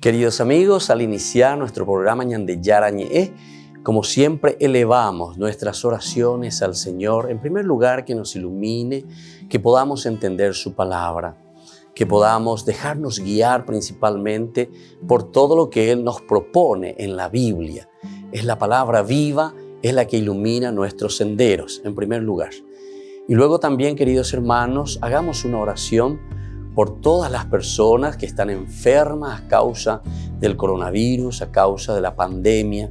Queridos amigos, al iniciar nuestro programa Ñande Yarañe, como siempre elevamos nuestras oraciones al Señor. En primer lugar, que nos ilumine, que podamos entender su palabra, que podamos dejarnos guiar principalmente por todo lo que Él nos propone en la Biblia. Es la palabra viva, es la que ilumina nuestros senderos, en primer lugar. Y luego también, queridos hermanos, hagamos una oración por todas las personas que están enfermas a causa del coronavirus, a causa de la pandemia.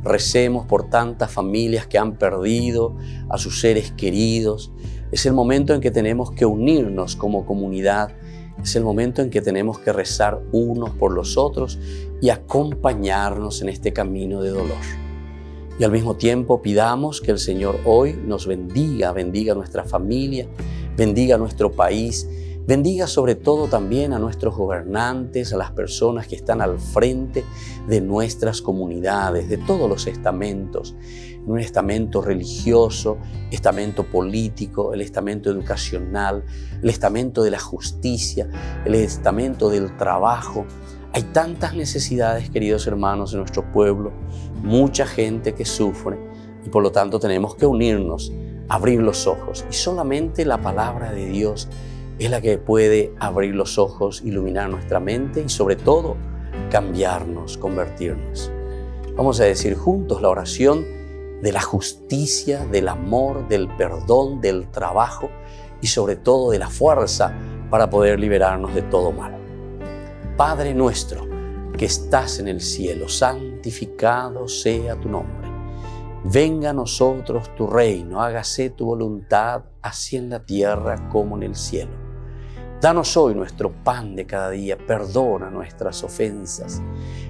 Recemos por tantas familias que han perdido a sus seres queridos. Es el momento en que tenemos que unirnos como comunidad. Es el momento en que tenemos que rezar unos por los otros y acompañarnos en este camino de dolor. Y al mismo tiempo pidamos que el Señor hoy nos bendiga nuestra familia, bendiga nuestro país, bendiga sobre todo también a nuestros gobernantes, a las personas que están al frente de nuestras comunidades, de todos los estamentos, un estamento religioso, estamento político, el estamento educacional, el estamento de la justicia, el estamento del trabajo. Hay tantas necesidades, queridos hermanos, en nuestro pueblo, mucha gente que sufre y por lo tanto tenemos que unirnos, abrir los ojos y solamente la palabra de Dios es la que puede abrir los ojos, iluminar nuestra mente y sobre todo cambiarnos, convertirnos. Vamos a decir juntos la oración de la justicia, del amor, del perdón, del trabajo y sobre todo de la fuerza para poder liberarnos de todo mal. Padre nuestro que estás en el cielo, santificado sea tu nombre. Venga a nosotros tu reino, hágase tu voluntad, así en la tierra como en el cielo. Danos hoy nuestro pan de cada día, perdona nuestras ofensas,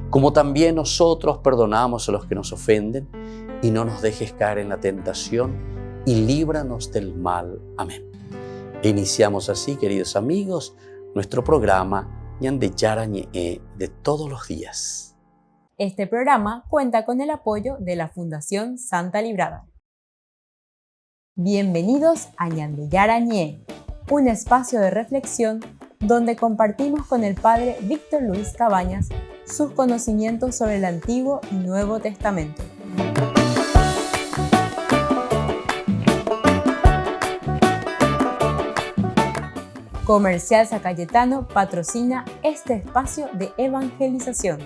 como también nosotros perdonamos a los que nos ofenden, y no nos dejes caer en la tentación, y líbranos del mal. Amén. E iniciamos así, queridos amigos, nuestro programa Ñande Yarañe de todos los días. Este programa cuenta con el apoyo de la Fundación Santa Librada. Bienvenidos a Ñande Yarañe, un espacio de reflexión donde compartimos con el Padre Víctor Luis Cabañas sus conocimientos sobre el Antiguo y Nuevo Testamento. Comercial San Cayetano patrocina este espacio de evangelización.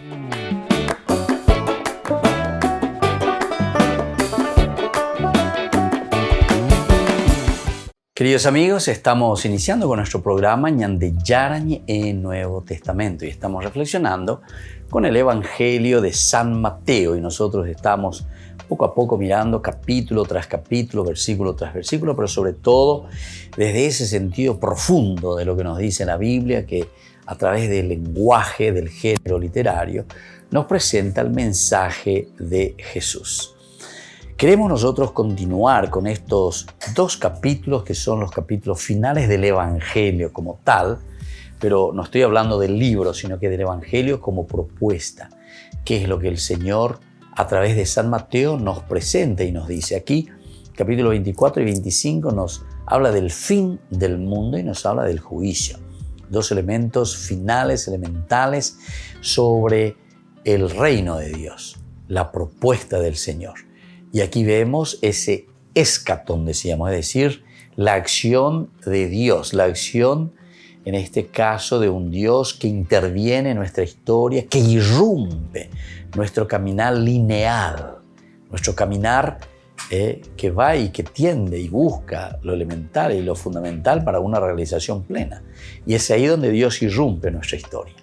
Queridos amigos, estamos iniciando con nuestro programa Ñande Yarañe en Nuevo Testamento y estamos reflexionando con el Evangelio de San Mateo y nosotros estamos poco a poco mirando capítulo tras capítulo, versículo tras versículo, pero sobre todo desde ese sentido profundo de lo que nos dice la Biblia, que a través del lenguaje, del género literario, nos presenta el mensaje de Jesús. Queremos nosotros continuar con estos dos capítulos que son los capítulos finales del Evangelio como tal, pero no estoy hablando del libro, sino que del Evangelio como propuesta, que es lo que el Señor a través de San Mateo nos presenta y nos dice. Aquí, capítulo 24 y 25 nos habla del fin del mundo y nos habla del juicio. Dos elementos finales, elementales sobre el reino de Dios, la propuesta del Señor. Y aquí vemos ese escatón, decíamos, es decir, la acción de Dios, la acción, en este caso, de un Dios que interviene en nuestra historia, que irrumpe nuestro caminar lineal, nuestro caminar que va y que tiende y busca lo elemental y lo fundamental para una realización plena. Y es ahí donde Dios irrumpe nuestra historia.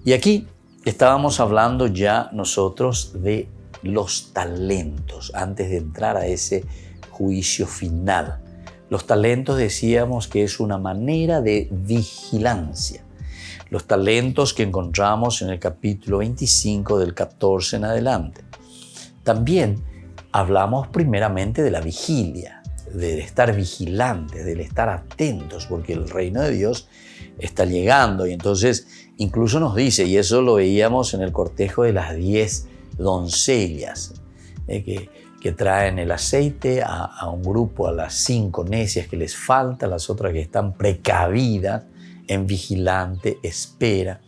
Y aquí estábamos hablando ya nosotros de los talentos, antes de entrar a ese juicio final. Los talentos decíamos que es una manera de vigilancia. Los talentos que encontramos en el capítulo 25 del 14 en adelante. También hablamos primeramente de la vigilia, de estar vigilantes, de estar atentos, porque el reino de Dios está llegando. Y entonces incluso nos dice, y eso lo veíamos en el cortejo de las 10 doncellas que traen el aceite a un grupo, a las 5 necias que les falta, las otras que están precavidas en vigilante espera.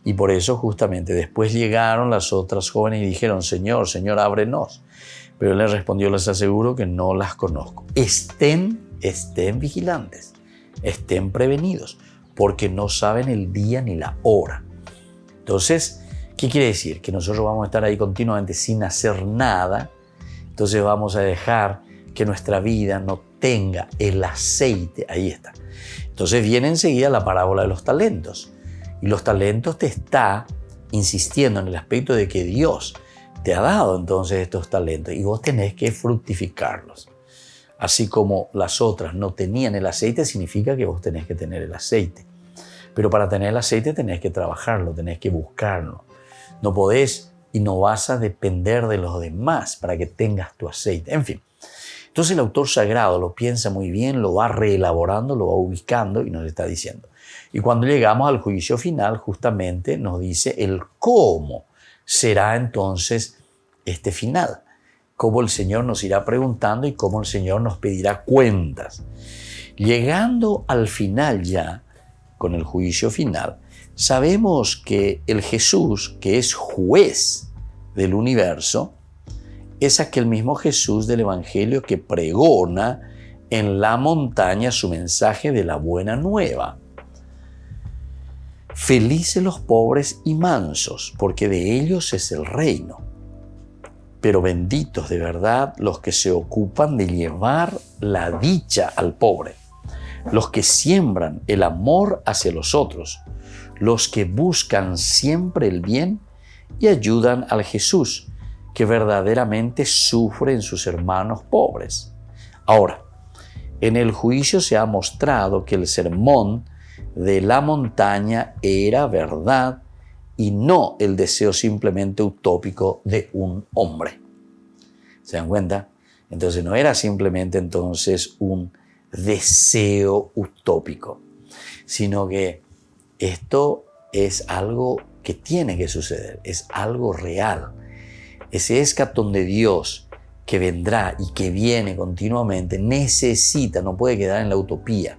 Y por eso justamente después llegaron las otras jóvenes y dijeron, Señor, Señor, ábrenos. Pero él les respondió, les aseguro que no las conozco. Estén vigilantes, estén prevenidos, porque no saben el día ni la hora. Entonces, ¿qué quiere decir? Que nosotros vamos a estar ahí continuamente sin hacer nada. Entonces vamos a dejar que nuestra vida no tenga el aceite. Ahí está. Entonces viene enseguida la parábola de los talentos. Y los talentos te está insistiendo en el aspecto de que Dios te ha dado entonces estos talentos y vos tenés que fructificarlos. Así como las otras no tenían el aceite, significa que vos tenés que tener el aceite. Pero para tener el aceite tenés que trabajarlo, tenés que buscarlo. No podés y no vas a depender de los demás para que tengas tu aceite. En fin. Entonces el autor sagrado lo piensa muy bien, lo va reelaborando, lo va ubicando y nos está diciendo. Y cuando llegamos al juicio final, justamente nos dice el cómo será entonces este final. Cómo el Señor nos irá preguntando y cómo el Señor nos pedirá cuentas. Llegando al final ya, con el juicio final, sabemos que el Jesús, que es juez del universo, es aquel mismo Jesús del Evangelio que pregona en la montaña su mensaje de la buena nueva. Felices los pobres y mansos, porque de ellos es el reino. Pero benditos de verdad los que se ocupan de llevar la dicha al pobre, los que siembran el amor hacia los otros, los que buscan siempre el bien y ayudan al Jesús, que verdaderamente sufre en sus hermanos pobres. Ahora, en el juicio se ha mostrado que el sermón de la montaña era verdad y no el deseo simplemente utópico de un hombre. ¿Se dan cuenta? Entonces no era simplemente entonces un deseo utópico, sino que esto es algo que tiene que suceder, es algo real. Ese escatón de Dios que vendrá y que viene continuamente necesita, no puede quedar en la utopía,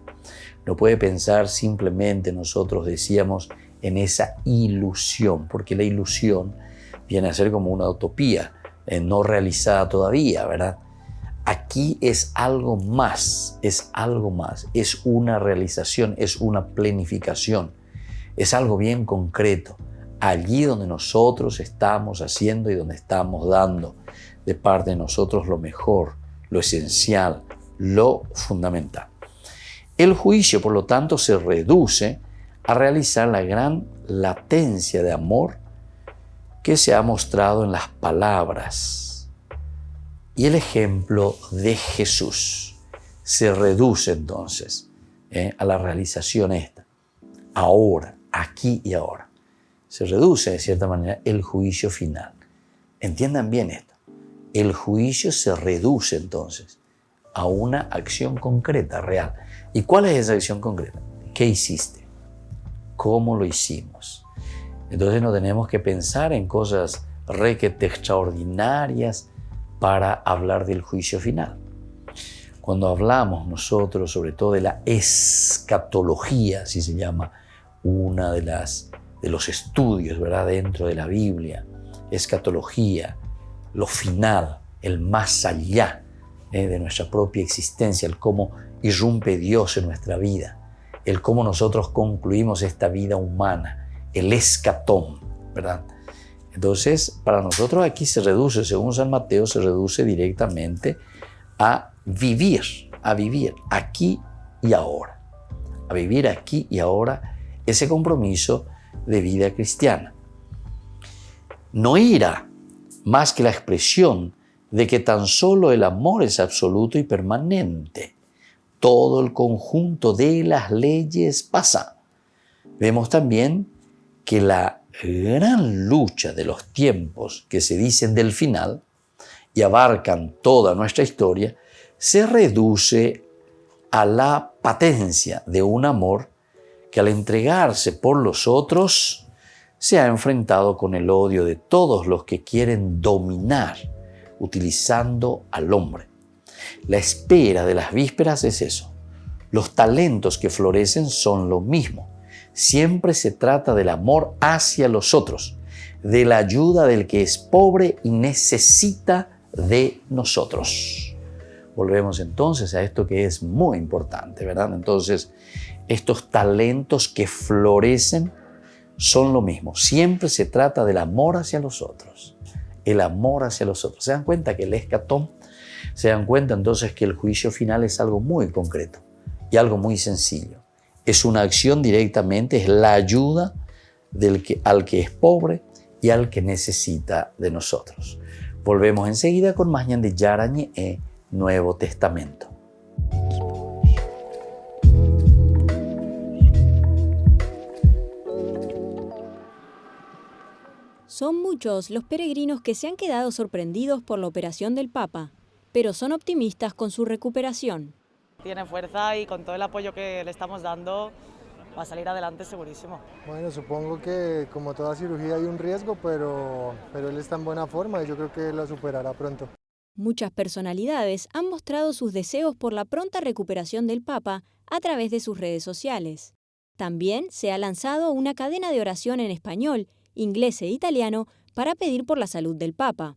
no puede pensar simplemente, nosotros decíamos, en esa ilusión, porque la ilusión viene a ser como una utopía no realizada todavía, ¿verdad? Aquí es algo más, es una realización, es una planificación, es algo bien concreto. Allí donde nosotros estamos haciendo y donde estamos dando de parte de nosotros lo mejor, lo esencial, lo fundamental. El juicio, por lo tanto, se reduce a realizar la gran latencia de amor que se ha mostrado en las palabras y el ejemplo de Jesús. Se reduce entonces a la realización esta, ahora, aquí y ahora. Se reduce de cierta manera el juicio final. Entiendan bien esto. El juicio se reduce entonces a una acción concreta, real. ¿Y cuál es esa acción concreta? ¿Qué hiciste? ¿Cómo lo hicimos? Entonces no tenemos que pensar en cosas requete extraordinarias para hablar del juicio final. Cuando hablamos nosotros sobre todo de la escatología, así se llama una de los estudios, ¿verdad?, dentro de la Biblia, escatología, lo final, el más allá de nuestra propia existencia, el cómo irrumpe Dios en nuestra vida, el cómo nosotros concluimos esta vida humana, el escatón, ¿verdad? Entonces, para nosotros aquí se reduce, según San Mateo, se reduce directamente a vivir aquí y ahora, a vivir aquí y ahora ese compromiso de vida cristiana. No era más que la expresión de que tan solo el amor es absoluto y permanente. Todo el conjunto de las leyes pasa. Vemos también que la gran lucha de los tiempos que se dicen del final y abarcan toda nuestra historia, se reduce a la patencia de un amor que al entregarse por los otros se ha enfrentado con el odio de todos los que quieren dominar utilizando al hombre. La espera de las vísperas es eso. Los talentos que florecen son lo mismo. Siempre se trata del amor hacia los otros, de la ayuda del que es pobre y necesita de nosotros. Volvemos entonces a esto que es muy importante, ¿verdad? Entonces, estos talentos que florecen son lo mismo. Siempre se trata del amor hacia los otros. El amor hacia los otros. ¿Se dan cuenta que el escatón? ¿Se dan cuenta entonces que el juicio final es algo muy concreto y algo muy sencillo? Es una acción directamente, es la ayuda al que es pobre y al que necesita de nosotros. Volvemos enseguida con más Ñan de Yarañe, Nuevo Testamento. Son muchos los peregrinos que se han quedado sorprendidos por la operación del Papa, pero son optimistas con su recuperación. Tiene fuerza y con todo el apoyo que le estamos dando va a salir adelante segurísimo. Bueno, supongo que como toda cirugía hay un riesgo, pero él está en buena forma y yo creo que lo superará pronto. Muchas personalidades han mostrado sus deseos por la pronta recuperación del Papa a través de sus redes sociales. También se ha lanzado una cadena de oración en español, inglés e italiano para pedir por la salud del Papa.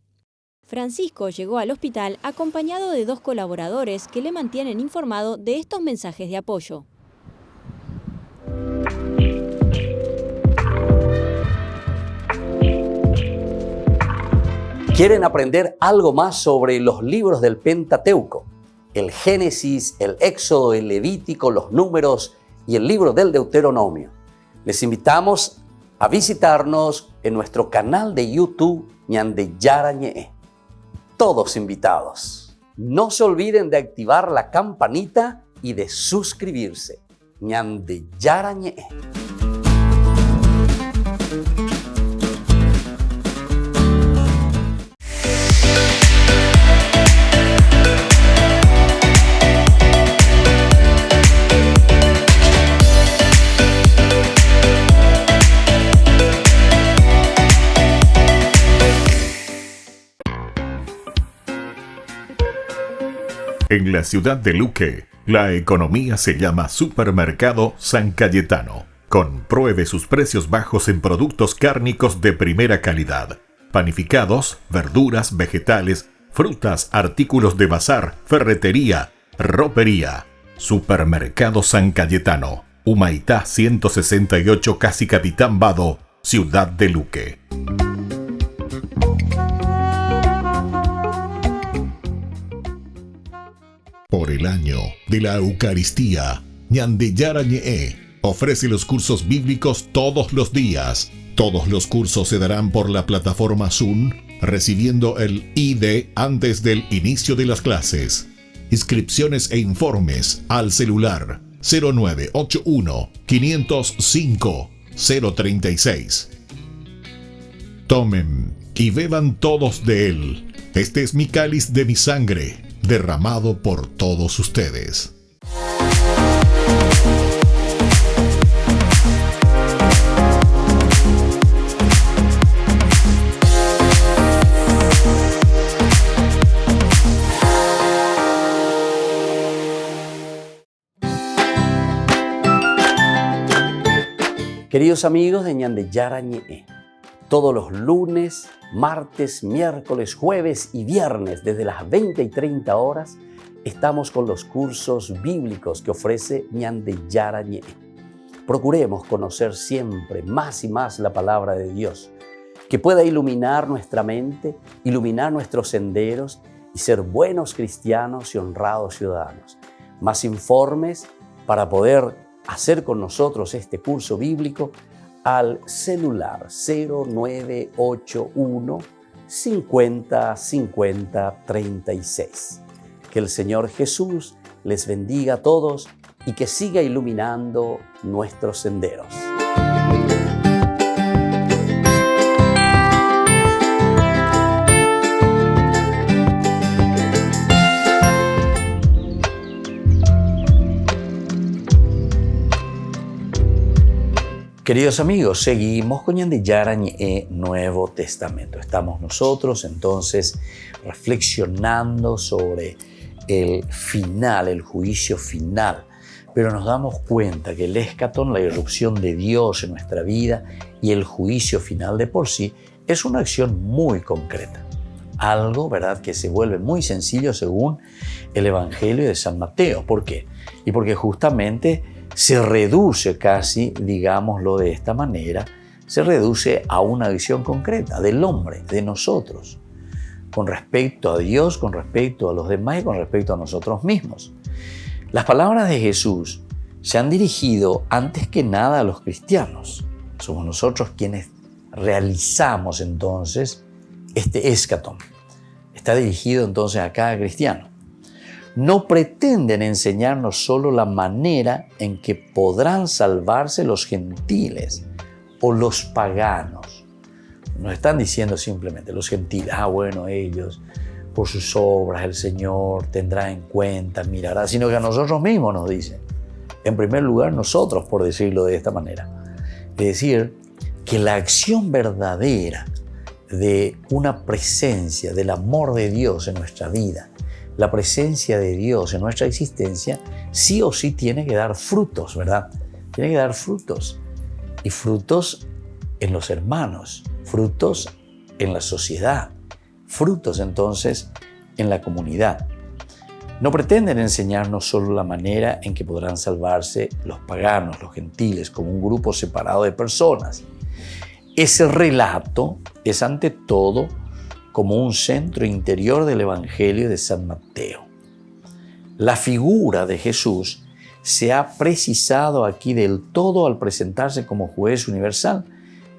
Francisco llegó al hospital acompañado de 2 colaboradores que le mantienen informado de estos mensajes de apoyo. ¿Quieren aprender algo más sobre los libros del Pentateuco? El Génesis, el Éxodo, el Levítico, los Números y el libro del Deuteronomio. Les invitamos a visitarnos en nuestro canal de YouTube Ñan de Yarañe. Todos invitados. No se olviden de activar la campanita y de suscribirse. Ñan de Yarañe. En la ciudad de Luque, la economía se llama Supermercado San Cayetano. Compruebe sus precios bajos en productos cárnicos de primera calidad. Panificados, verduras, vegetales, frutas, artículos de bazar, ferretería, ropería. Supermercado San Cayetano. Humaitá 168, Casi Capitán Vado, ciudad de Luque. Por el año de la Eucaristía, Ñan de Yarañe ofrece los cursos bíblicos todos los días. Todos los cursos se darán por la plataforma Zoom, recibiendo el ID antes del inicio de las clases. Inscripciones e informes al celular 0981 505 036. Tomen y beban todos de él. Este es mi cáliz de mi sangre, derramado por todos ustedes. Queridos amigos de Ñan de Yarañe, todos los lunes, martes, miércoles, jueves y viernes desde las 20 y 30 horas estamos con los cursos bíblicos que ofrece Ñan de Yarañe. Procuremos conocer siempre más y más la palabra de Dios, que pueda iluminar nuestra mente, iluminar nuestros senderos y ser buenos cristianos y honrados ciudadanos. Más informes para poder hacer con nosotros este curso bíblico al celular 0981 50 50 36. Que el Señor Jesús les bendiga a todos y que siga iluminando nuestros senderos. Queridos amigos, seguimos con Ñan de Yarañe, Nuevo Testamento. Estamos nosotros entonces reflexionando sobre el final, el juicio final pero nos damos cuenta que el escatón, la irrupción de Dios en nuestra vida y el juicio final de por sí, es una acción muy concreta. Algo, ¿verdad?, que se vuelve muy sencillo según el Evangelio de San Mateo. ¿Por qué? Y porque justamente se reduce casi, digámoslo de esta manera, se reduce a una acción concreta del hombre, de nosotros, con respecto a Dios, con respecto a los demás y con respecto a nosotros mismos. Las palabras de Jesús se han dirigido antes que nada a los cristianos. Somos nosotros quienes realizamos entonces este escatón. Está dirigido entonces a cada cristiano. No pretenden enseñarnos solo la manera en que podrán salvarse los gentiles o los paganos. Nos están diciendo simplemente los gentiles, bueno, ellos por sus obras el Señor tendrá en cuenta, mirará, sino que a nosotros mismos nos dicen, en primer lugar nosotros, por decirlo de esta manera, es decir, que la acción verdadera de una presencia del amor de Dios en nuestra vida, la presencia de Dios en nuestra existencia, sí o sí tiene que dar frutos, ¿verdad? Tiene que dar frutos, y frutos en los hermanos, frutos en la sociedad, frutos entonces en la comunidad. No pretenden enseñarnos solo la manera en que podrán salvarse los paganos, los gentiles, como un grupo separado de personas. Ese relato es ante todo como un centro interior del Evangelio de San Mateo. La figura de Jesús se ha precisado aquí del todo al presentarse como juez universal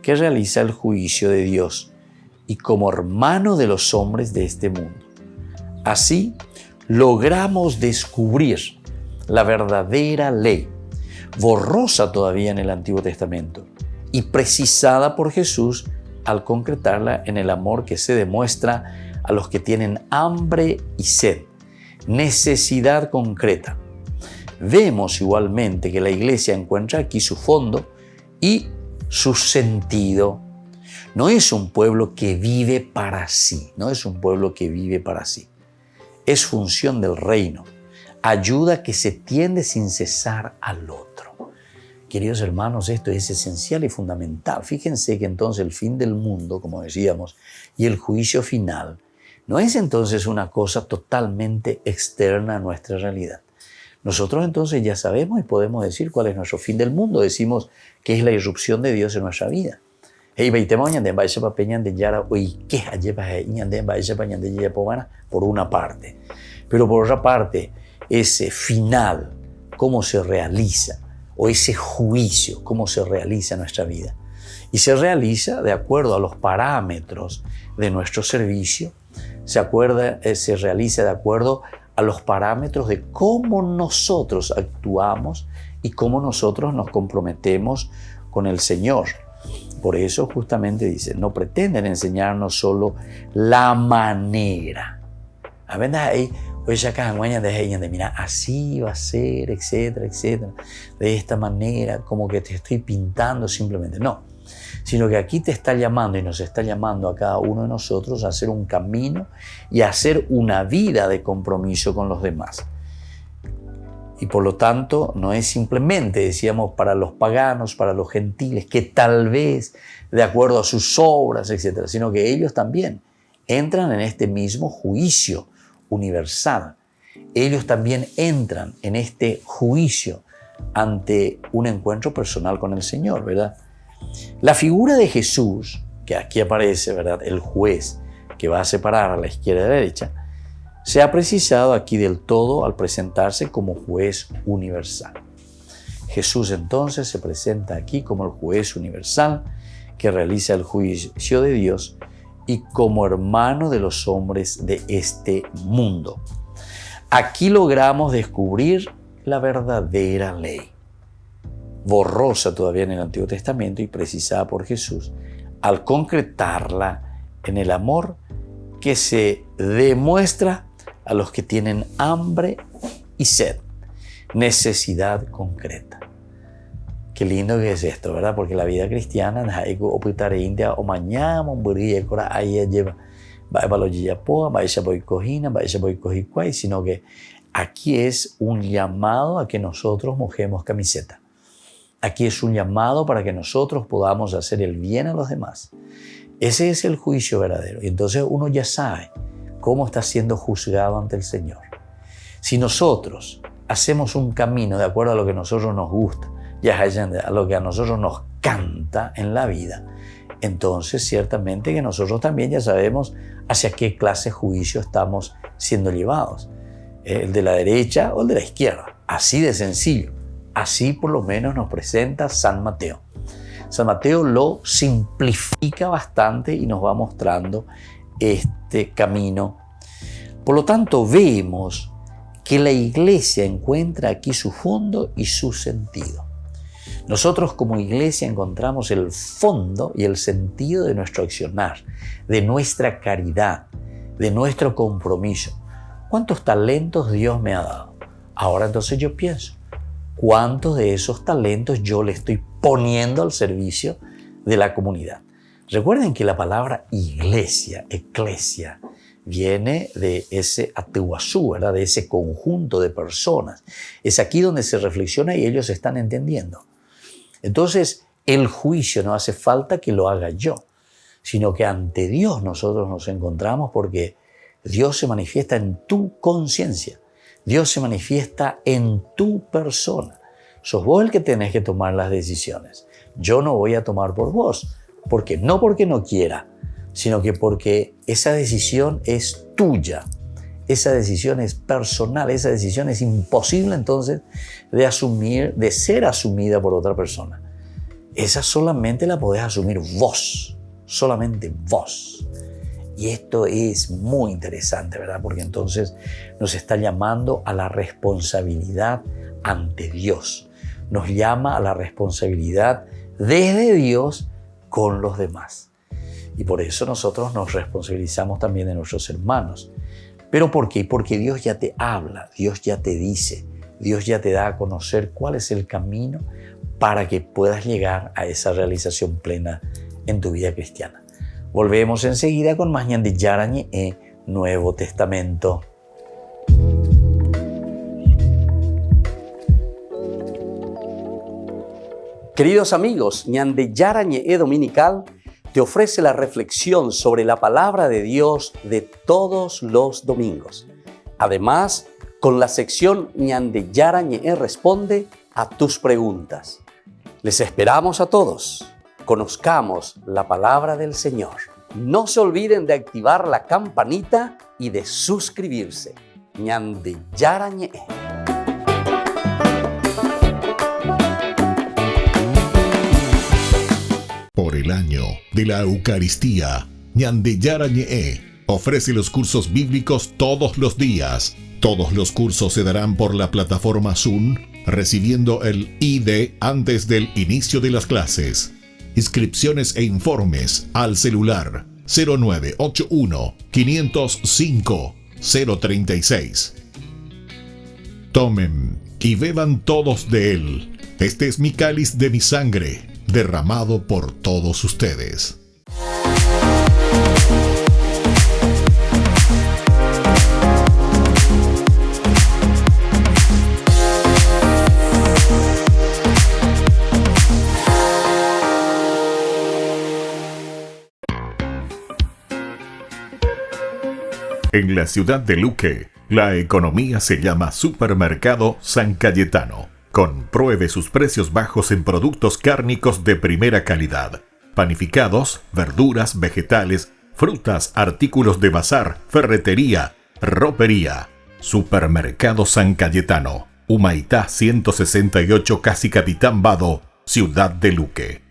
que realiza el juicio de Dios y como hermano de los hombres de este mundo. Así, logramos descubrir la verdadera ley, borrosa todavía en el Antiguo Testamento y precisada por Jesús al concretarla en el amor que se demuestra a los que tienen hambre y sed, necesidad concreta. Vemos igualmente que la Iglesia encuentra aquí su fondo y su sentido. No es un pueblo que vive para sí, no es un pueblo que vive para sí. Es función del reino, ayuda que se tiende sin cesar al otro. Queridos hermanos, esto es esencial y fundamental. Fíjense que entonces el fin del mundo, como decíamos, y el juicio final, no es entonces una cosa totalmente externa a nuestra realidad. Nosotros entonces ya sabemos y podemos decir cuál es nuestro fin del mundo. Decimos que es la irrupción de Dios en nuestra vida. Por una parte. Pero por otra parte, ese final, cómo se realiza, o ese juicio, cómo se realiza en nuestra vida. Y se realiza de acuerdo a los parámetros de nuestro servicio, se realiza de acuerdo a los parámetros de cómo nosotros actuamos y cómo nosotros nos comprometemos con el Señor. Por eso justamente dice, no pretenden enseñarnos solo la manera. A ver, ahí, mira, así va a ser, etcétera, etcétera. De esta manera, como que te estoy pintando simplemente. No, sino que aquí te está llamando y nos está llamando a cada uno de nosotros a hacer un camino y a hacer una vida de compromiso con los demás. Y por lo tanto, no es simplemente, decíamos, para los paganos, para los gentiles, que tal vez de acuerdo a sus obras, etcétera, sino que ellos también entran en este mismo juicio universal. Ellos también entran en este juicio ante un encuentro personal con el Señor, ¿verdad? La figura de Jesús, que aquí aparece, ¿verdad?, el juez que va a separar a la izquierda y a la derecha, se ha precisado aquí del todo al presentarse como juez universal. Jesús entonces se presenta aquí como el juez universal que realiza el juicio de Dios y como hermano de los hombres de este mundo. Aquí logramos descubrir la verdadera ley, borrosa todavía en el Antiguo Testamento y precisada por Jesús, al concretarla en el amor que se demuestra a los que tienen hambre y sed, necesidad concreta. Qué lindo que es esto, ¿verdad? Porque la vida cristiana, sino que Aquí es un llamado a que nosotros mojemos camiseta. Aquí es un llamado para que nosotros podamos hacer el bien a los demás. Ese es el juicio verdadero. Y entonces uno ya sabe cómo está siendo juzgado ante el Señor. Si nosotros hacemos un camino de acuerdo a lo que a nosotros nos gusta, a lo que a nosotros nos canta en la vida, entonces ciertamente que nosotros también ya sabemos hacia qué clase de juicio estamos siendo llevados. El de la derecha o el de la izquierda. Así de sencillo. Así por lo menos nos presenta San Mateo. San Mateo lo simplifica bastante y nos va mostrando este camino. Por lo tanto, vemos que la iglesia encuentra aquí su fondo y su sentido. Nosotros como iglesia encontramos el fondo y el sentido de nuestro accionar, de nuestra caridad, de nuestro compromiso. ¿Cuántos talentos Dios me ha dado? Ahora entonces yo pienso, ¿cuántos de esos talentos yo le estoy poniendo al servicio de la comunidad? Recuerden que la palabra iglesia, eclesia, viene de ese atuazú, ¿verdad? De ese conjunto de personas. Es aquí donde se reflexiona y ellos están entendiendo. Entonces, el juicio no hace falta que lo haga yo, sino que ante Dios nosotros nos encontramos porque Dios se manifiesta en tu conciencia. Dios se manifiesta en tu persona. Sos vos el que tenés que tomar las decisiones. Yo no voy a tomar por vos. Porque no quiera, sino que porque esa decisión es tuya. Esa decisión es personal. Esa decisión es imposible entonces de ser asumida por otra persona. Esa solamente la podés asumir vos. Solamente vos. Y esto es muy interesante, ¿verdad? Porque entonces nos está llamando a la responsabilidad ante Dios. Nos llama a la responsabilidad desde Dios con los demás. Y por eso nosotros nos responsabilizamos también de nuestros hermanos. ¿Pero por qué? Porque Dios ya te habla, Dios ya te dice, Dios ya te da a conocer cuál es el camino para que puedas llegar a esa realización plena en tu vida cristiana. Volvemos enseguida con más Ñan de Yarañe, Nuevo Testamento. Queridos amigos, Ñan de Yarañe Dominical te ofrece la reflexión sobre la palabra de Dios de todos los domingos. Además, con la sección Ñan de Yarañe responde a tus preguntas. Les esperamos a todos. Conozcamos la palabra del Señor. No se olviden de activar la campanita y de suscribirse. Ñan de Yarañe. Por el año de la Eucaristía, Ñan de Yarañe ofrece los cursos bíblicos todos los días. Todos los cursos se darán por la plataforma Zoom, recibiendo el ID antes del inicio de las clases. Inscripciones e informes al celular 0981 505 036. Tomen y beban todos de él. Este es mi cáliz de mi sangre, derramado por todos ustedes. En la ciudad de Luque, la economía se llama Supermercado San Cayetano. Compruebe sus precios bajos en productos cárnicos de primera calidad. Panificados, verduras, vegetales, frutas, artículos de bazar, ferretería, ropería. Supermercado San Cayetano. Humaitá 168, Casi Capitán Vado, Ciudad de Luque.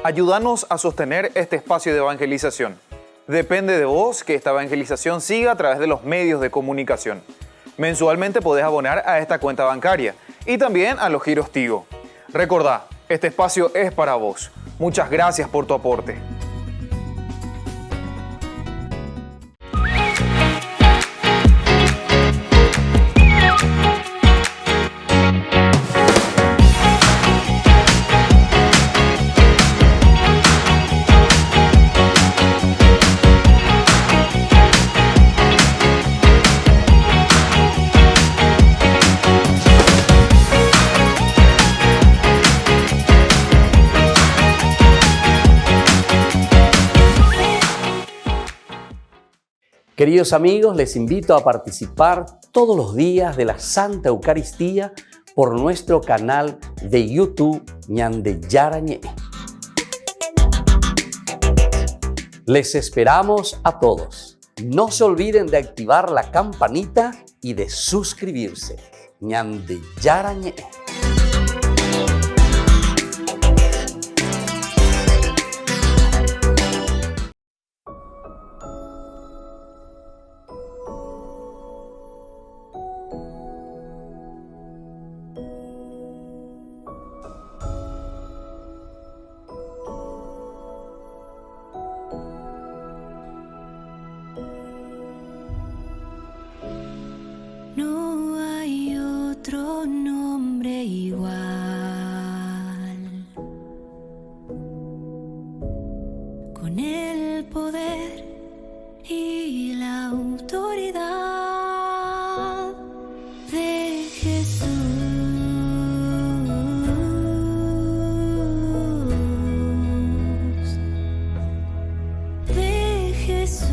Ayúdanos a sostener este espacio de evangelización. Depende de vos que esta evangelización siga a través de los medios de comunicación. Mensualmente podés abonar a esta cuenta bancaria y también a los giros Tigo. Recordá, este espacio es para vos. Muchas gracias por tu aporte. Queridos amigos, les invito a participar todos los días de la Santa Eucaristía por nuestro canal de YouTube Ñande Yarañe. Les esperamos a todos. No se olviden de activar la campanita y de suscribirse. Ñande Yarañe. No hay otro nombre igual, con el poder y la autoridad de Jesús, de Jesús.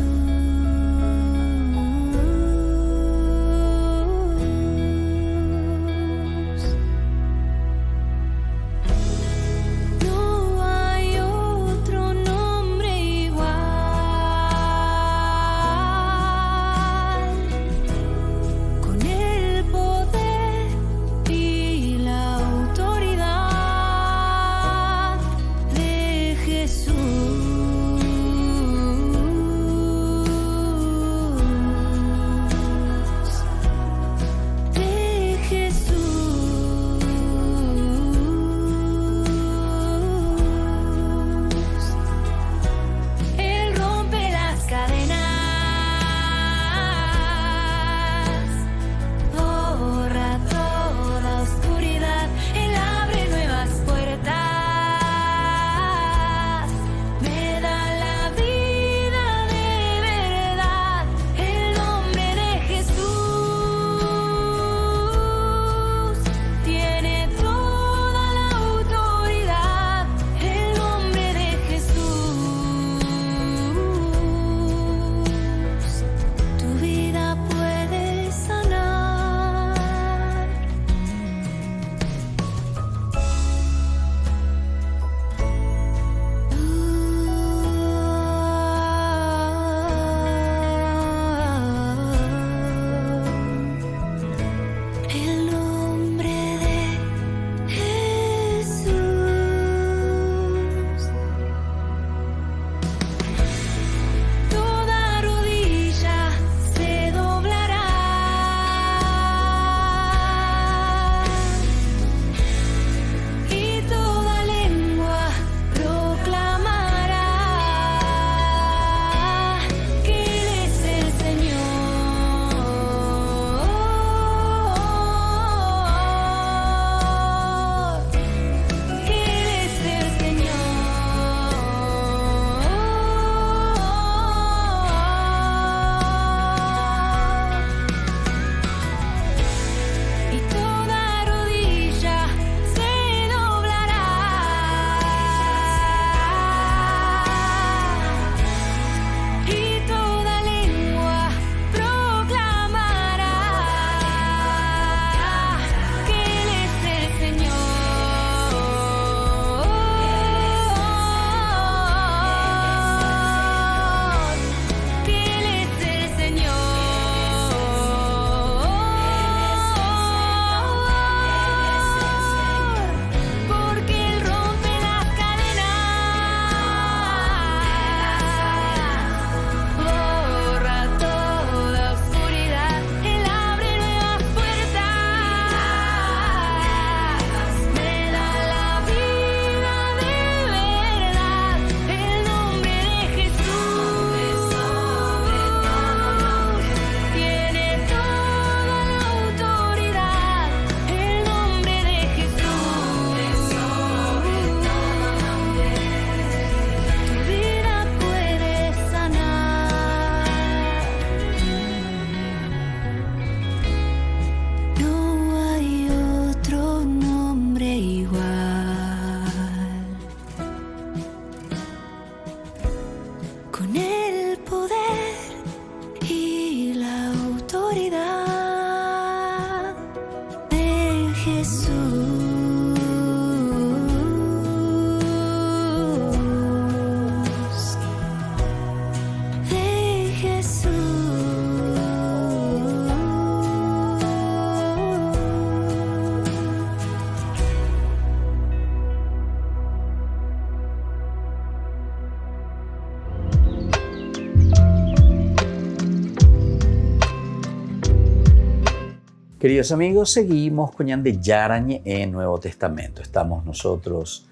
Queridos amigos, seguimos con Ñande Yarañe en Nuevo Testamento. Estamos nosotros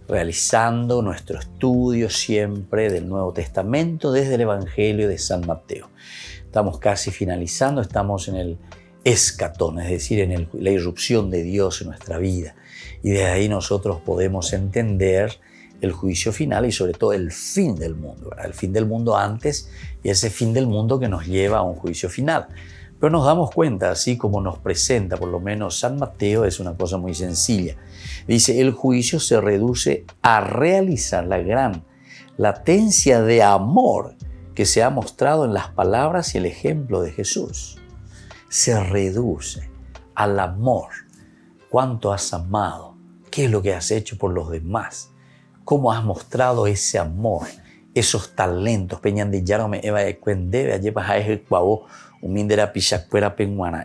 realizando nuestro estudio siempre del Nuevo Testamento desde el Evangelio de San Mateo. Estamos casi finalizando, estamos en el escatón, es decir, en la irrupción de Dios en nuestra vida. Y desde ahí nosotros podemos entender el juicio final y sobre todo el fin del mundo, ¿verdad? El fin del mundo antes y ese fin del mundo que nos lleva a un juicio final. Pero nos damos cuenta, así como nos presenta por lo menos San Mateo, es una cosa muy sencilla. Dice, el juicio se reduce a realizar la gran latencia de amor que se ha mostrado en las palabras y el ejemplo de Jesús. Se reduce al amor. ¿Cuánto has amado? ¿Qué es lo que has hecho por los demás? ¿Cómo has mostrado ese amor? Esos talentos.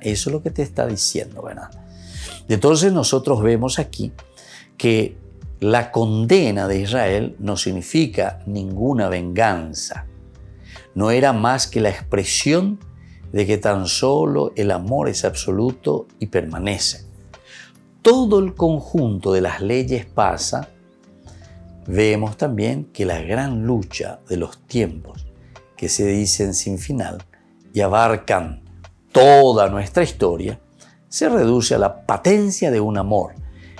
Eso es lo que te está diciendo, ¿verdad? Entonces nosotros vemos aquí que la condena de Israel no significa ninguna venganza. No era más que la expresión de que tan solo el amor es absoluto y permanece. Todo el conjunto de las leyes pasa. Vemos también que la gran lucha de los tiempos, que se dicen sin final y abarcan toda nuestra historia, se reduce a la patencia de un amor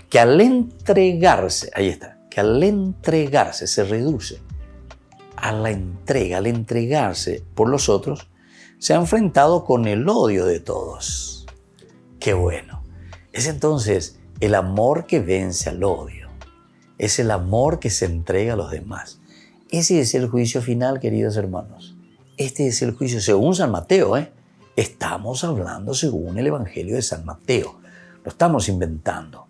que al entregarse, ahí está, que al entregarse se reduce a la entrega, al entregarse por los otros, se ha enfrentado con el odio de todos. ¡Qué bueno! Es entonces el amor que vence al odio. Es el amor que se entrega a los demás. Ese es el juicio final, queridos hermanos. Este es el juicio según San Mateo, Estamos hablando según el Evangelio de San Mateo. Lo estamos inventando.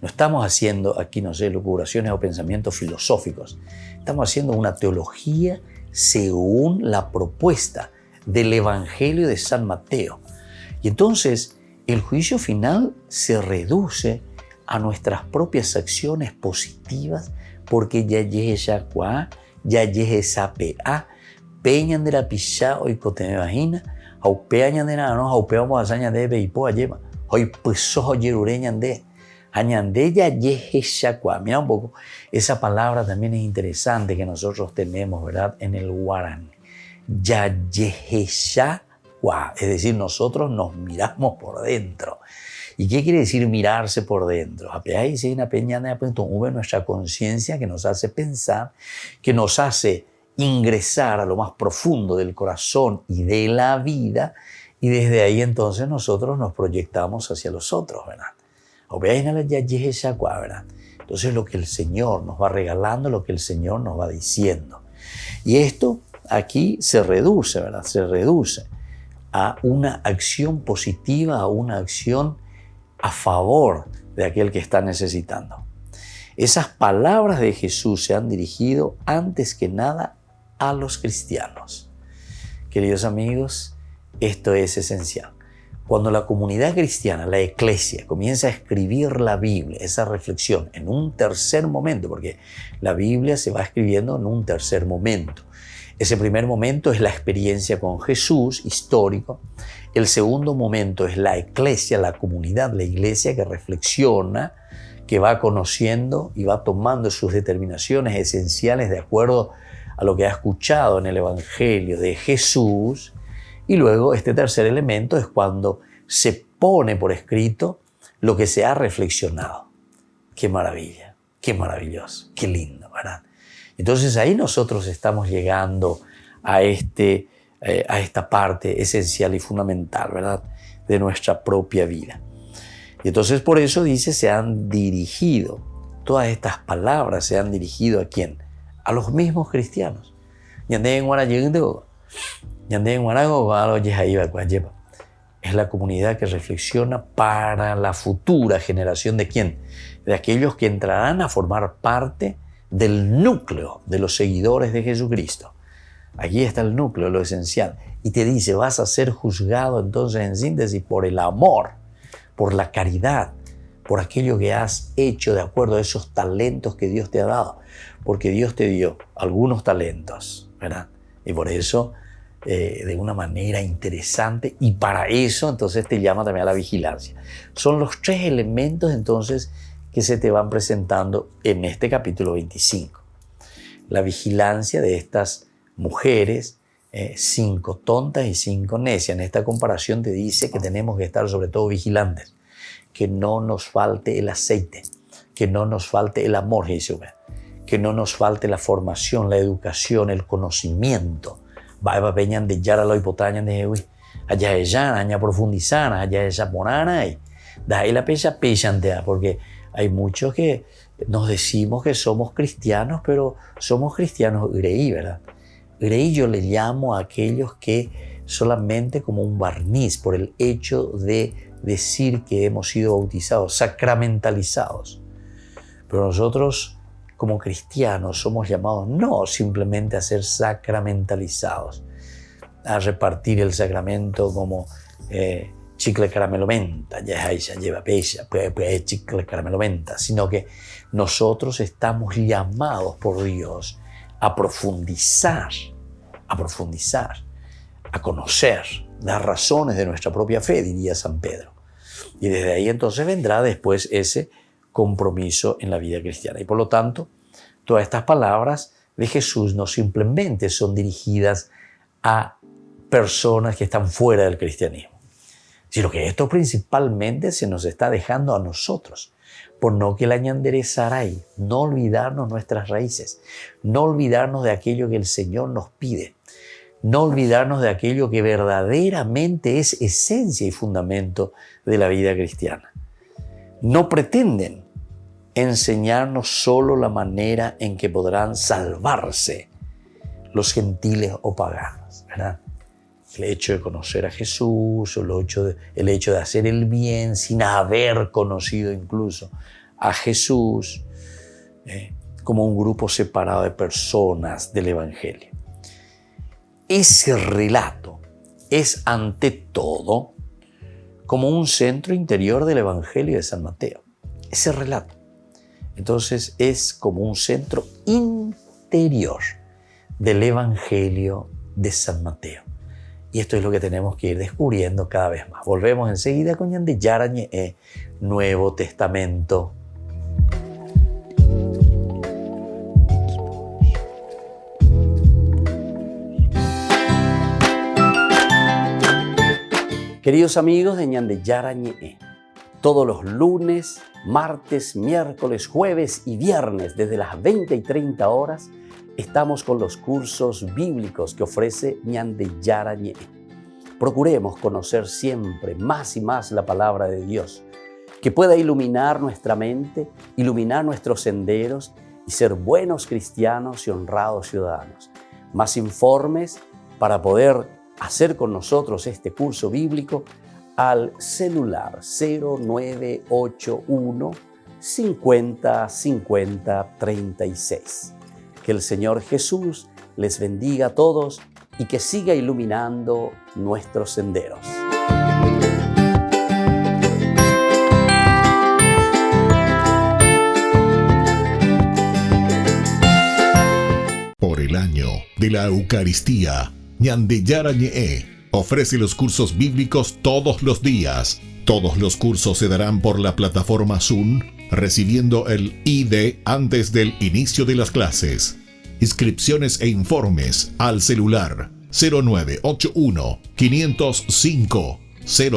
No estamos haciendo aquí, lucubraciones o pensamientos filosóficos. Estamos haciendo una teología según la propuesta del Evangelio de San Mateo. Y entonces el juicio final se reduce a nuestras propias acciones positivas porque ya llegue Yacuá, ya llegue Sapea, peñan de la pichá hoy cote me imagina, aupeañan de nada, no, aupeamos a saña de beipo ayema, hoy pues ojo yerureñan de, añande ya llegue Yacuá. Mira un poco, esa palabra también es interesante que nosotros tenemos, ¿verdad? En el guaraní. Ya llegue Yacuá, es decir, nosotros nos miramos por dentro. ¿Y qué quiere decir mirarse por dentro? Ahí sí, una peñana, pues, nuestra conciencia que nos hace pensar, que nos hace ingresar a lo más profundo del corazón y de la vida, y desde ahí entonces nosotros nos proyectamos hacia los otros, ¿verdad? ¿Verdad? Entonces lo que el Señor nos va regalando, lo que el Señor nos va diciendo. Y esto aquí se reduce, ¿verdad? Se reduce a una acción positiva, a una acción a favor de aquel que está necesitando. Esas palabras de Jesús se han dirigido antes que nada a los cristianos. Queridos amigos, esto es esencial. Cuando la comunidad cristiana, la iglesia, comienza a escribir la Biblia, esa reflexión en un tercer momento, porque la Biblia se va escribiendo en un tercer momento. Ese primer momento es la experiencia con Jesús, histórico. El segundo momento es la iglesia, la comunidad, la iglesia que reflexiona, que va conociendo y va tomando sus determinaciones esenciales de acuerdo a lo que ha escuchado en el Evangelio de Jesús. Y luego este tercer elemento es cuando se pone por escrito lo que se ha reflexionado. ¡Qué maravilla! ¡Qué maravilloso! ¡Qué lindo! ¿Verdad? Entonces ahí nosotros estamos llegando a esta parte esencial y fundamental, ¿verdad?, de nuestra propia vida. Y entonces por eso dice, se han dirigido, todas estas palabras se han dirigido ¿a quién? A los mismos cristianos. Es la comunidad que reflexiona para la futura generación ¿de quién? De aquellos que entrarán a formar parte del núcleo de los seguidores de Jesucristo. Aquí está el núcleo, lo esencial. Y te dice, vas a ser juzgado entonces en síntesis por el amor, por la caridad, por aquello que has hecho de acuerdo a esos talentos que Dios te ha dado. Porque Dios te dio algunos talentos, ¿verdad? Y por eso, de una manera interesante, y para eso entonces te llama también a la vigilancia. Son los 3 elementos entonces que se te van presentando en este capítulo 25. La vigilancia de estas mujeres, 5 tontas y 5 necias. En esta comparación te dice que tenemos que estar sobre todo vigilantes, que no nos falte el aceite, que no nos falte el amor, Jesús, que no nos falte la formación, la educación, el conocimiento. Va peñan de yara lo hipotañan de Jehová, allá ella, allá profundizana, allá ella morana, y da ahí la pecha pechantea, porque hay muchos que nos decimos que somos cristianos, pero somos cristianos greí, ¿verdad? Greí yo le llamo a aquellos que solamente como un barniz, por el hecho de decir que hemos sido bautizados, sacramentalizados. Pero nosotros como cristianos somos llamados no simplemente a ser sacramentalizados, a repartir el sacramento como chicle caramelo menta, ya lleva pecha, pues chicle caramelo menta, sino que nosotros estamos llamados por Dios a profundizar, a conocer, dar razones de nuestra propia fe, diría San Pedro. Y desde ahí entonces vendrá después ese compromiso en la vida cristiana. Y por lo tanto, todas estas palabras de Jesús no simplemente son dirigidas a personas que están fuera del cristianismo, sino que esto principalmente se nos está dejando a nosotros, por no que la ñanderezaray, no olvidarnos nuestras raíces, no olvidarnos de aquello que el Señor nos pide, no olvidarnos de aquello que verdaderamente es esencia y fundamento de la vida cristiana. No pretenden enseñarnos solo la manera en que podrán salvarse los gentiles o paganos, ¿verdad? El hecho de conocer a Jesús, o el hecho de hacer el bien sin haber conocido incluso a Jesús, como un grupo separado de personas del Evangelio. Ese relato es ante todo como un centro interior del Evangelio de San Mateo. Ese relato, entonces, es como un centro interior del Evangelio de San Mateo. Y esto es lo que tenemos que ir descubriendo cada vez más. Volvemos enseguida con Ñande Yarañe, Nuevo Testamento. Queridos amigos de Ñande Yarañe, todos los lunes, martes, miércoles, jueves y viernes desde las 20 y 30 horas estamos con los cursos bíblicos que ofrece Ñande Yarañe. Procuremos conocer siempre más y más la palabra de Dios, que pueda iluminar nuestra mente, iluminar nuestros senderos y ser buenos cristianos y honrados ciudadanos. Más informes para poder hacer con nosotros este curso bíblico al celular 0981 50 50 36. Que el Señor Jesús les bendiga a todos y que siga iluminando nuestros senderos. Por el año de la Eucaristía, Ñande Yarañe ofrece los cursos bíblicos todos los días. Todos los cursos se darán por la plataforma Zoom, recibiendo el ID antes del inicio de las clases. Inscripciones e informes al celular 0981 505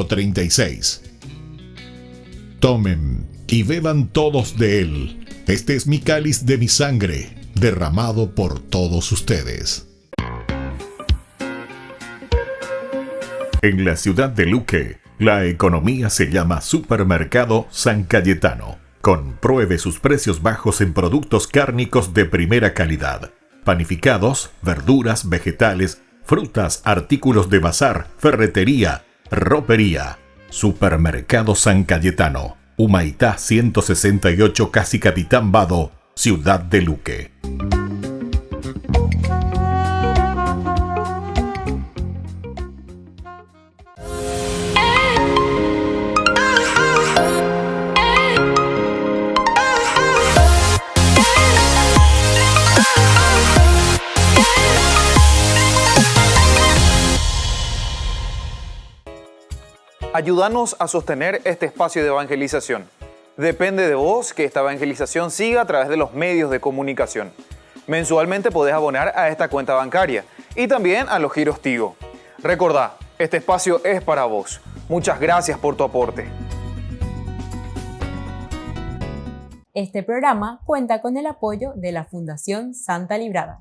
036. Tomen y beban todos de él. Este es mi cáliz de mi sangre, derramado por todos ustedes. En la ciudad de Luque, la economía se llama Supermercado San Cayetano. Compruebe sus precios bajos en productos cárnicos de primera calidad. Panificados, verduras, vegetales, frutas, artículos de bazar, ferretería, Ropería, Supermercado San Cayetano, Humaitá 168, Casi Capitán Vado, Ciudad de Luque. Ayúdanos a sostener este espacio de evangelización. Depende de vos que esta evangelización siga a través de los medios de comunicación. Mensualmente podés abonar a esta cuenta bancaria y también a los giros Tigo. Recordá, este espacio es para vos. Muchas gracias por tu aporte. Este programa cuenta con el apoyo de la Fundación Santa Librada.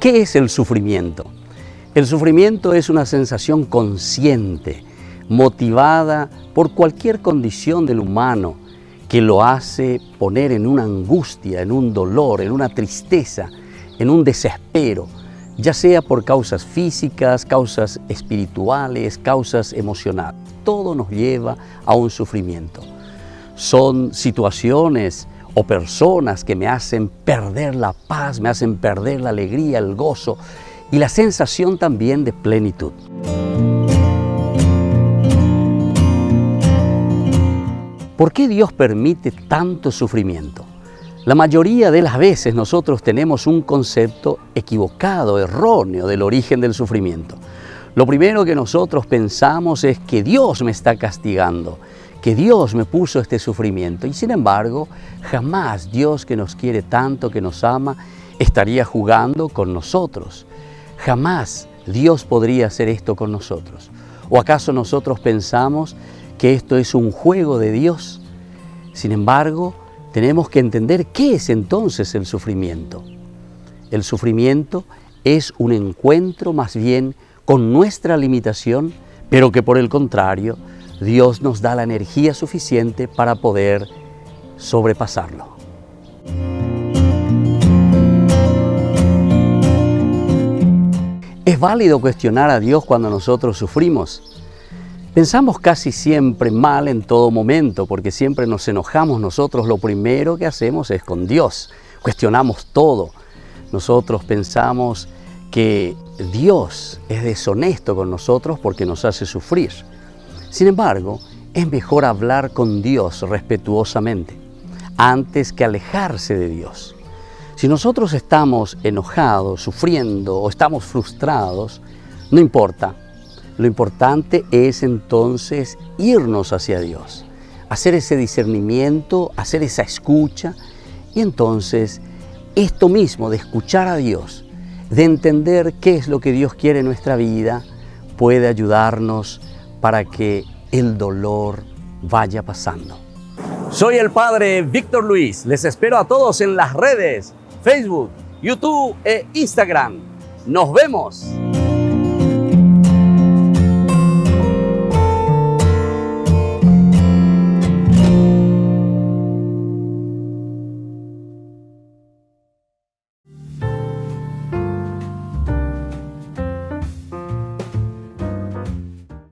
¿Qué es el sufrimiento? El sufrimiento es una sensación consciente, motivada por cualquier condición del humano que lo hace poner en una angustia, en un dolor, en una tristeza, en un desespero, ya sea por causas físicas, causas espirituales, causas emocionales. Todo nos lleva a un sufrimiento. Son situaciones o personas que me hacen perder la paz, me hacen perder la alegría, el gozo y la sensación también de plenitud. ¿Por qué Dios permite tanto sufrimiento? La mayoría de las veces nosotros tenemos un concepto equivocado, erróneo del origen del sufrimiento. Lo primero que nosotros pensamos es que Dios me está castigando, que Dios me puso este sufrimiento. Y sin embargo, jamás Dios, que nos quiere tanto, que nos ama, estaría jugando con nosotros. Jamás Dios podría hacer esto con nosotros. ¿O acaso nosotros pensamos que esto es un juego de Dios? Sin embargo, tenemos que entender qué es entonces el sufrimiento. El sufrimiento es un encuentro más bien con nuestra limitación, pero que por el contrario, Dios nos da la energía suficiente para poder sobrepasarlo. ¿Es válido cuestionar a Dios cuando nosotros sufrimos? Pensamos casi siempre mal en todo momento, porque siempre nos enojamos. Nosotros lo primero que hacemos es con Dios. Cuestionamos todo. Nosotros pensamos que Dios es deshonesto con nosotros porque nos hace sufrir. Sin embargo, es mejor hablar con Dios respetuosamente antes que alejarse de Dios. Si nosotros estamos enojados, sufriendo o estamos frustrados, no importa. Lo importante es entonces irnos hacia Dios, hacer ese discernimiento, hacer esa escucha y entonces esto mismo de escuchar a Dios, de entender qué es lo que Dios quiere en nuestra vida, puede ayudarnos para que el dolor vaya pasando. Soy el Padre Víctor Luis. Les espero a todos en las redes, Facebook, YouTube e Instagram. ¡Nos vemos!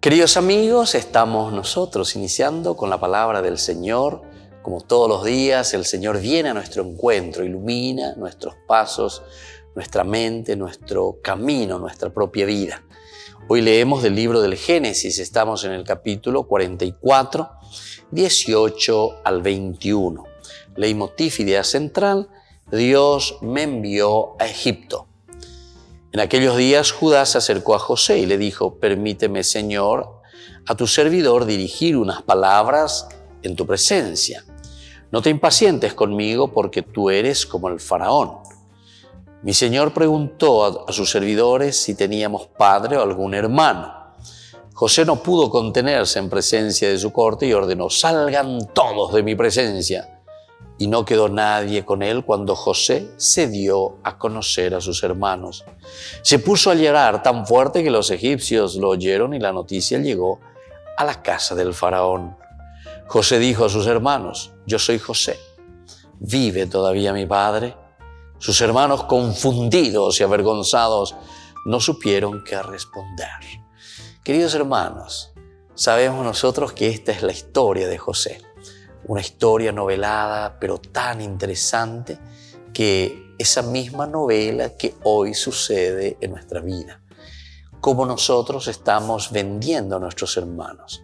Queridos amigos, estamos nosotros iniciando con la palabra del Señor. Como todos los días, el Señor viene a nuestro encuentro, ilumina nuestros pasos, nuestra mente, nuestro camino, nuestra propia vida. Hoy leemos del libro del Génesis, estamos en el capítulo 44, 18 al 21. Leitmotiv, idea central: Dios me envió a Egipto. En aquellos días Judá se acercó a José y le dijo: permíteme, Señor, a tu servidor dirigir unas palabras en tu presencia. No te impacientes conmigo, porque tú eres como el faraón. Mi Señor preguntó a sus servidores si teníamos padre o algún hermano. José no pudo contenerse en presencia de su corte y ordenó: salgan todos de mi presencia. Y no quedó nadie con él cuando José se dio a conocer a sus hermanos. Se puso a llorar tan fuerte que los egipcios lo oyeron y la noticia llegó a la casa del faraón. José dijo a sus hermanos: yo soy José. ¿Vive todavía mi padre? Sus hermanos, confundidos y avergonzados, no supieron qué responder. Queridos hermanos, sabemos nosotros que esta es la historia de José. Una historia novelada, pero tan interesante, que esa misma novela que hoy sucede en nuestra vida. Cómo nosotros estamos vendiendo a nuestros hermanos.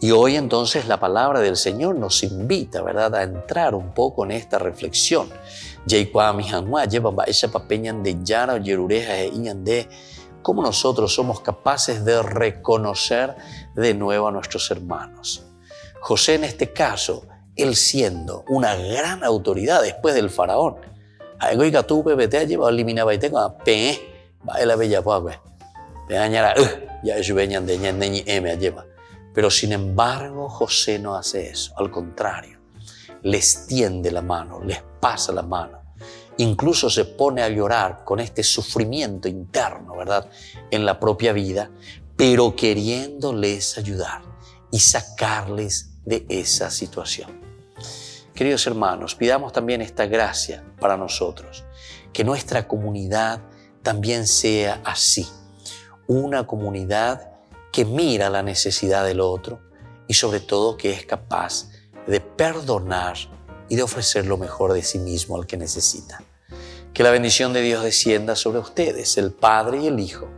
Y hoy entonces la palabra del Señor nos invita, ¿verdad?, a entrar un poco en esta reflexión. Cómo nosotros somos capaces de reconocer de nuevo a nuestros hermanos. José, en este caso, él siendo una gran autoridad después del faraón, pero sin embargo José no hace eso, al contrario, les tiende la mano, les pasa la mano, incluso se pone a llorar con este sufrimiento interno, ¿verdad?, en la propia vida, pero queriéndoles ayudar y sacarles de esa situación. Queridos hermanos, pidamos también esta gracia para nosotros, que nuestra comunidad también sea así, una comunidad que mira la necesidad del otro y sobre todo que es capaz de perdonar y de ofrecer lo mejor de sí mismo al que necesita. Que la bendición de Dios descienda sobre ustedes, el Padre y el Hijo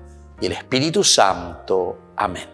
y el Espíritu Santo. Amén.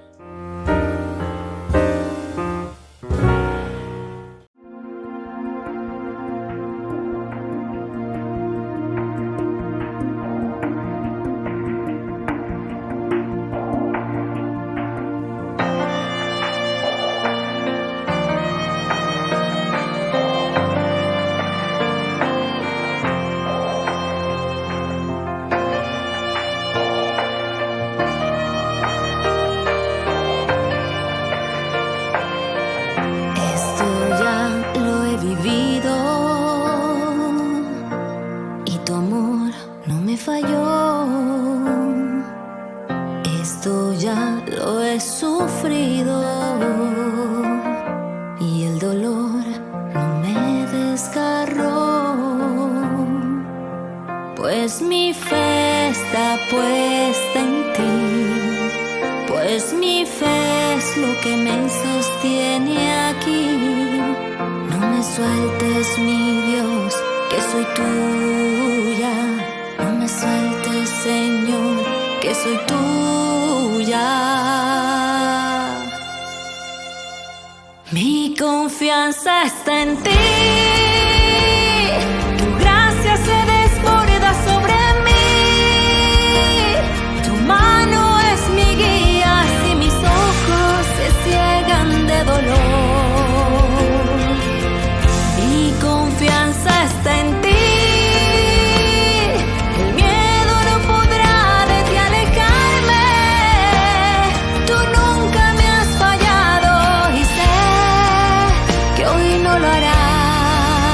Esto ya lo he sufrido y el dolor no me desgarró, pues mi fe está puesta en ti, pues mi fe es lo que me sostiene aquí. No me sueltes, mi Dios, que soy tuya, no me sueltes, Señor, que soy tuya. Mi confianza está en ti, tu gracia se desborda sobre mí, tu mano es mi guía y mis ojos se ciegan de dolor. Mi confianza está en ti. Lo harás.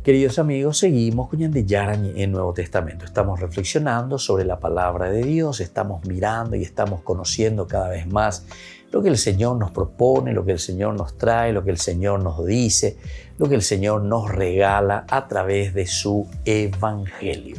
Queridos amigos, seguimos con Ñande Yarañe en el Nuevo Testamento. Estamos reflexionando sobre la palabra de Dios, estamos mirando y estamos conociendo cada vez más lo que el Señor nos propone, lo que el Señor nos trae, lo que el Señor nos dice, lo que el Señor nos regala a través de su Evangelio.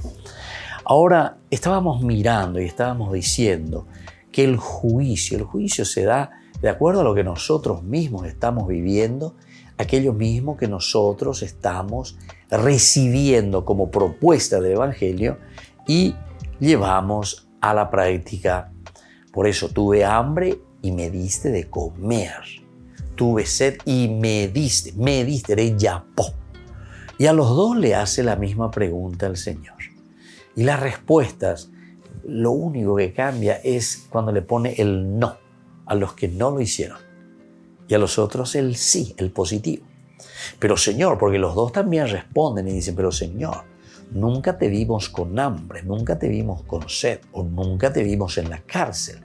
Ahora, estábamos mirando y estábamos diciendo que el juicio se da de acuerdo a lo que nosotros mismos estamos viviendo, aquello mismo que nosotros estamos recibiendo como propuesta del Evangelio y llevamos a la práctica. Por eso tuve hambre y me diste de comer. Tuve sed y me diste de yapó. Y a los dos le hace la misma pregunta el Señor. Y las respuestas, lo único que cambia es cuando le pone el no a los que no lo hicieron. Y a los otros el sí, el positivo. Pero Señor, porque los dos también responden y dicen, pero Señor, nunca te vimos con hambre, nunca te vimos con sed o nunca te vimos en la cárcel.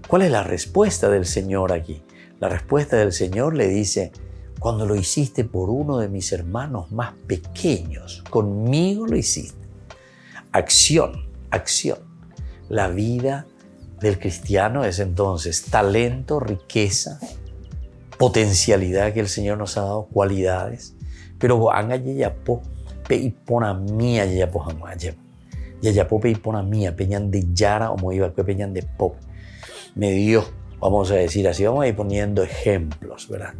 ¿Cuál es la respuesta del Señor aquí? La respuesta del Señor le dice, cuando lo hiciste por uno de mis hermanos más pequeños, conmigo lo hiciste. Acción. La vida del cristiano es entonces talento, riqueza, potencialidad que el Señor nos ha dado, cualidades, pero anga yayapo pe ipona mía yayapo hamaya yayapo pe ipona mía peñan de yara o moiba que peñan de pop me dio, vamos a decir así, vamos a ir poniendo ejemplos, ¿verdad?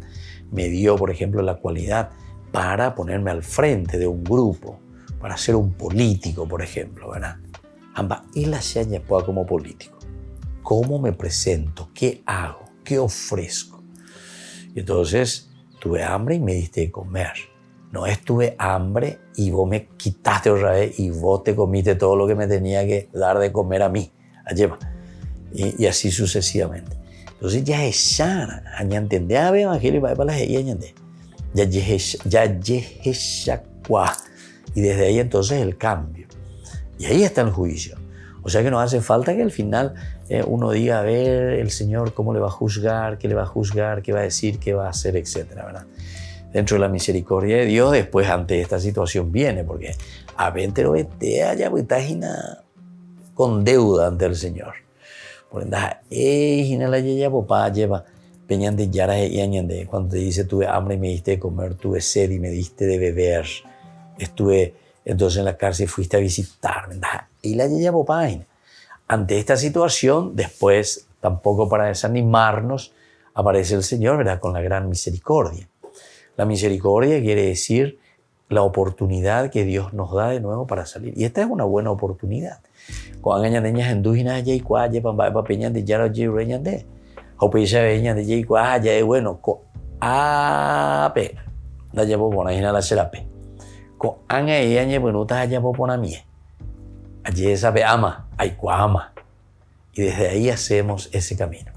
Me dio, por ejemplo, la cualidad para ponerme al frente de un grupo, para ser un político, por ejemplo, ¿verdad? Amba y la yayapo como político, ¿cómo me presento? ¿Qué hago? ¿Qué ofrezco? Y entonces tuve hambre y me diste de comer. No estuve hambre y vos me quitaste otra vez y vos te comiste todo lo que me tenía que dar de comer a mí. Y así sucesivamente. Entonces ya es sana. Añantende a ver evangelio y va para la añande. Ya y desde ahí entonces el cambio. Y ahí está el juicio. O sea que nos hace falta que al final uno diga, a ver, el Señor cómo le va a juzgar, qué le va a juzgar, qué va a decir, qué va a hacer, etcétera, ¿verdad? Dentro de la misericordia de Dios, después ante esta situación viene, porque a ver, te lo vete allá, porque estás con deuda ante el Señor. Por ende, la yaya papá lleva peñan de yara y añande. Cuando te dice, tuve hambre y me diste de comer, tuve sed y me diste de beber, estuve entonces en la cárcel y fuiste a visitarme. Y la yaya papá, ante esta situación, después, tampoco para desanimarnos, aparece el Señor, ¿verdad? Con la gran misericordia. La misericordia quiere decir la oportunidad que Dios nos da de nuevo para salir. Y esta es una buena oportunidad. Cuando hay niñas endúginas, ya y cuá, ya para peñan de yara, ya y reñan de. O peña veñan de ya y cuá, ya y bueno, pe. Da ya por poner la serape. Con anga y añe, bueno, ta ya por poner mie. Allí sabe ama, hay cuá ama. Y desde ahí hacemos ese camino.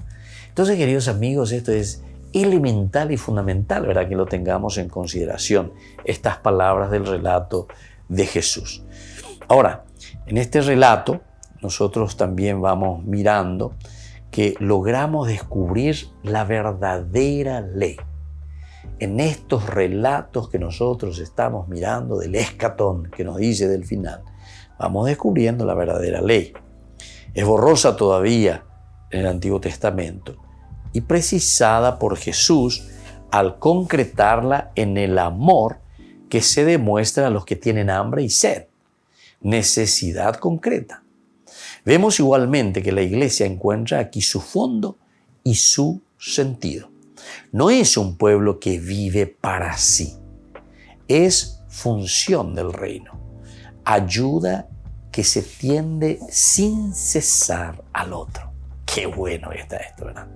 Entonces, queridos amigos, esto es elemental y fundamental, ¿verdad? Que lo tengamos en consideración, estas palabras del relato de Jesús. Ahora, en este relato, nosotros también vamos mirando que logramos descubrir la verdadera ley. En estos relatos que nosotros estamos mirando del escatón, que nos dice del final, vamos descubriendo la verdadera ley. Es borrosa todavía en el Antiguo Testamento y precisada por Jesús al concretarla en el amor que se demuestra a los que tienen hambre y sed. Necesidad concreta. Vemos igualmente que la Iglesia encuentra aquí su fondo y su sentido. No es un pueblo que vive para sí, es función del reino. Ayuda que se tiende sin cesar al otro. Qué bueno está esto, ¿verdad?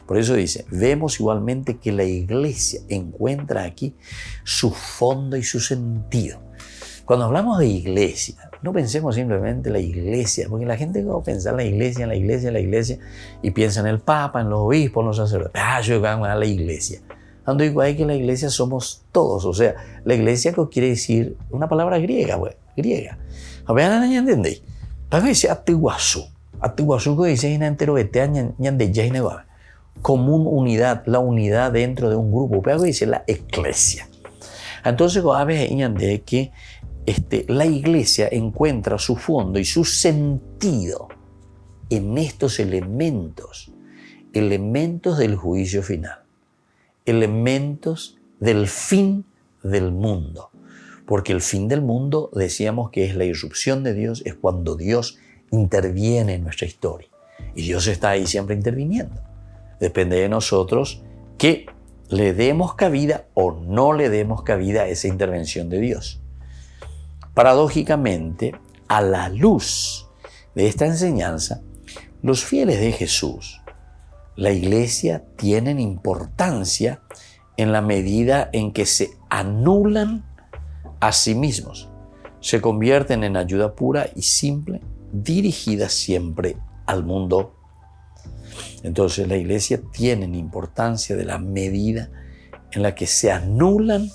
Por eso dice, vemos igualmente que la Iglesia encuentra aquí su fondo y su sentido. Cuando hablamos de iglesia, no pensemos simplemente en la iglesia, porque la gente va a pensar en la iglesia, y piensa en el Papa, en los obispos, en los sacerdotes. Yo voy a la iglesia. Ando igual que la iglesia somos todos, o sea, la iglesia que quiere decir una palabra griega, güey, griega. A ver, ¿no entendéis? A veces atiguazú que dice en entero común unidad, la unidad dentro de un grupo, pero dice la iglesia. Entonces, a veces de que la iglesia encuentra su fondo y su sentido en estos elementos del juicio final, elementos del fin del mundo. Porque el fin del mundo, decíamos que es la irrupción de Dios, es cuando Dios interviene en nuestra historia. Y Dios está ahí siempre interviniendo. Depende de nosotros que le demos cabida o no le demos cabida a esa intervención de Dios. Paradójicamente, a la luz de esta enseñanza, los fieles de Jesús, la iglesia, tienen importancia en la medida en que se anulan a sí mismos, se convierten en ayuda pura y simple, dirigida siempre al mundo. Entonces la iglesia tiene importancia de la medida en la que se anulan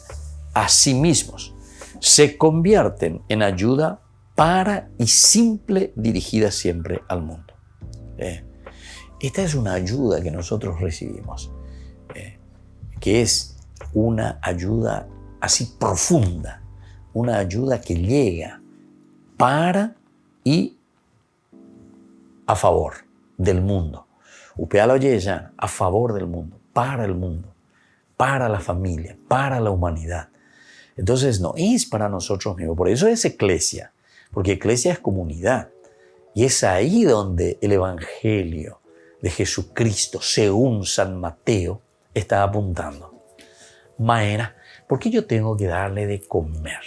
a sí mismos, se convierten en ayuda para y simple, dirigida siempre al mundo. Esta es una ayuda que nosotros recibimos, que es una ayuda así profunda, una ayuda que llega para y a favor del mundo. Upea la oyeya, a favor del mundo, para la familia, para la humanidad. Entonces no es para nosotros mismos, por eso es eclesia, porque eclesia es comunidad. Y es ahí donde el Evangelio de Jesucristo, según San Mateo, está apuntando. Maera, ¿por qué yo tengo que darle de comer?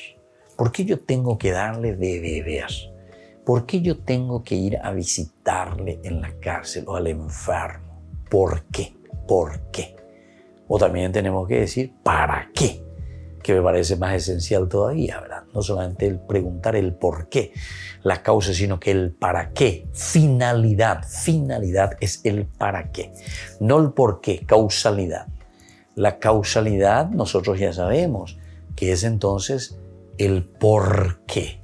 ¿Por qué yo tengo que darle de beber? ¿Por qué yo tengo que ir a visitarle en la cárcel o al enfermo? ¿Por qué? ¿Por qué? O también tenemos que decir, ¿para qué? Que me parece más esencial todavía, ¿verdad? No solamente el preguntar el por qué, la causa, sino que el para qué. Finalidad es el para qué, no el por qué, causalidad. La causalidad nosotros ya sabemos que es entonces el por qué.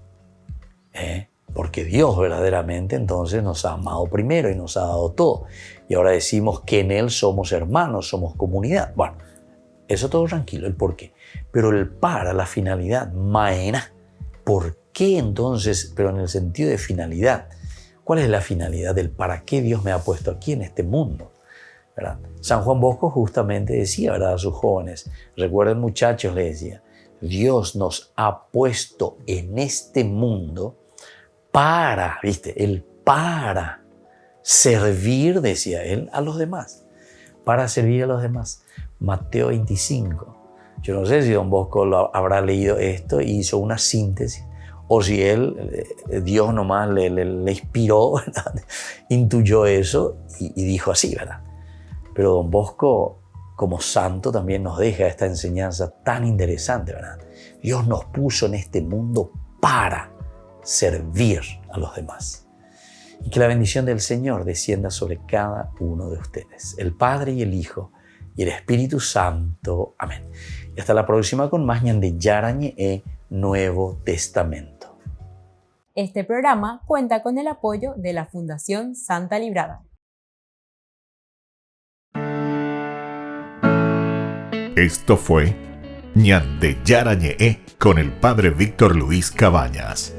Porque Dios verdaderamente entonces nos ha amado primero y nos ha dado todo. Y ahora decimos que en Él somos hermanos, somos comunidad. Bueno, eso todo tranquilo, el por qué. Pero el para, la finalidad, maena. ¿Por qué entonces? Pero en el sentido de finalidad. ¿Cuál es la finalidad del para qué Dios me ha puesto aquí en este mundo? ¿Verdad? San Juan Bosco justamente decía, ¿verdad?, a sus jóvenes, recuerden muchachos, le decía, Dios nos ha puesto en este mundo para, ¿viste? El para servir, decía él, a los demás. Para servir a los demás. Mateo 25. Yo no sé si don Bosco habrá leído esto y hizo una síntesis, o si Dios nomás le inspiró, ¿verdad?, intuyó eso y dijo así, ¿verdad? Pero don Bosco, como santo, también nos deja esta enseñanza tan interesante, ¿verdad? Dios nos puso en este mundo para servir a los demás. Y que la bendición del Señor descienda sobre cada uno de ustedes, el Padre y el Hijo y el Espíritu Santo. Amén. Y hasta la próxima con más Ñande Yarañe Nuevo Testamento. Este programa cuenta con el apoyo de la Fundación Santa Librada. Esto fue Ñande Yarañe con el Padre Víctor Luis Cabañas.